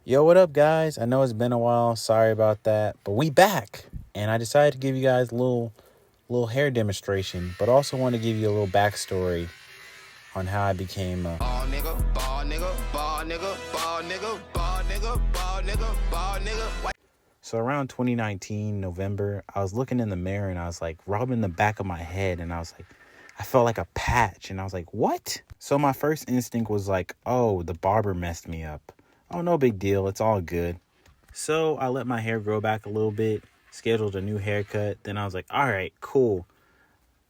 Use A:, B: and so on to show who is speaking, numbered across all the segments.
A: Yo, what up, guys? I know it's been a while. Sorry about that, but we back, and I decided to give you guys a little hair demonstration, but also want to give you a little backstory on how I became a ball nigga, ball nigga, ball nigga, ball nigga, ball nigga, ball nigga, ball nigga. So around 2019 November, I was looking in the mirror and I was like rubbing the back of my head, and I was like, I felt like a patch, and I was like, what? So my first instinct was like, oh, the barber messed me up. Oh, no big deal. It's all good. So I let my hair grow back a little bit, scheduled a new haircut. Then I was like, all right, cool.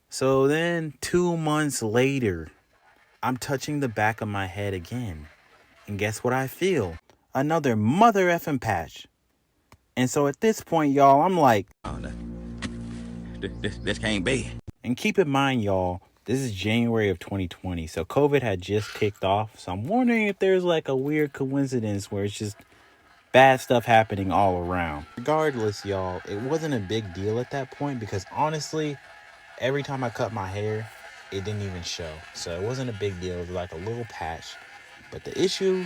A: So then 2 months later, I'm touching the back of my head again. And guess what I feel? Another mother effing patch. And so at this point, y'all, I'm like, oh, this can't be. And keep in mind, y'all, this is January of 2020. So COVID had just kicked off. So I'm wondering if there's like a weird coincidence where it's just bad stuff happening all around. Regardless, y'all, it wasn't a big deal at that point because honestly, every time I cut my hair, it didn't even show. So it wasn't a big deal. It was like a little patch. But the issue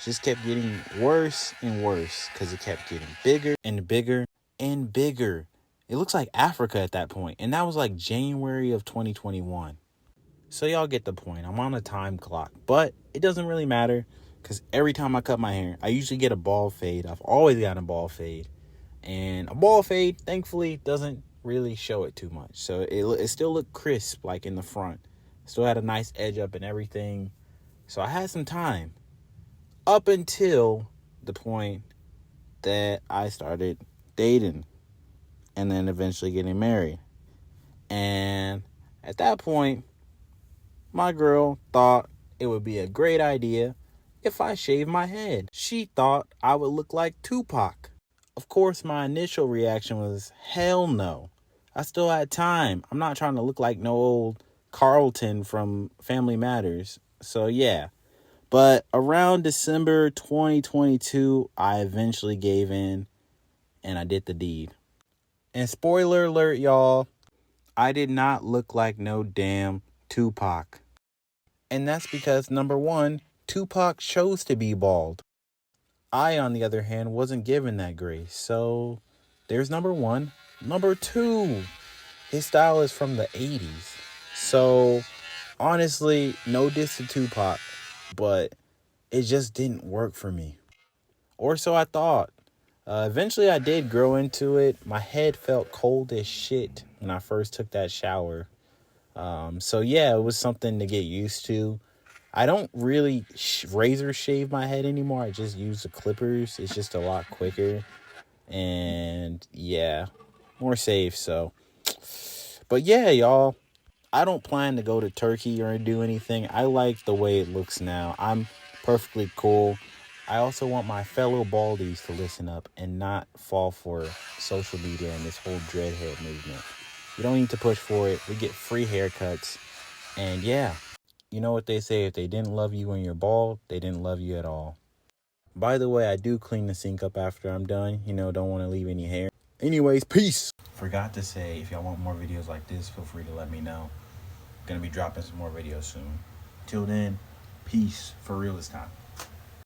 A: just kept getting worse and worse because it kept getting bigger and bigger and bigger. It looks like Africa at that point. And that was like January of 2021. So y'all get the point. I'm on a time clock. But it doesn't really matter because every time I cut my hair, I usually get a bald fade. I've always gotten a bald fade. And a bald fade, thankfully, doesn't really show it too much. So it still looked crisp, like in the front. Still had a nice edge up and everything. So I had some time. Up until the point that I started dating. And then eventually getting married. And at that point, my girl thought it would be a great idea if I shaved my head. She thought I would look like Tupac. Of course, my initial reaction was, hell no. I still had time. I'm not trying to look like no old Carlton from Family Matters. So, yeah. But around December 2022, I eventually gave in and I did the deed. And spoiler alert, y'all, I did not look like no damn Tupac. And that's because, number one, Tupac chose to be bald. I, on the other hand, wasn't given that grace. So there's number one. Number two, his style is from the 80s. So honestly, no diss to Tupac, but it just didn't work for me. Or so I thought. Eventually, I did grow into it. My head felt cold as shit when I first took that shower. So yeah, it was something to get used to. I don't really razor shave my head anymore. I just use the clippers. It's just a lot quicker. And yeah, more safe. So, but yeah, y'all, I don't plan to go to Turkey or do anything. I like the way it looks now. I'm perfectly cool. I also want my fellow baldies to listen up and not fall for social media and this whole dreadhead movement. You don't need to push for it. We get free haircuts. And yeah, you know what they say, if they didn't love you when you're bald, they didn't love you at all. By the way, I do clean the sink up after I'm done. Don't want to leave any hair. Anyways, peace. Forgot to say, if y'all want more videos like this, feel free to let me know. Gonna be dropping some more videos soon. Till then, peace. For real this time.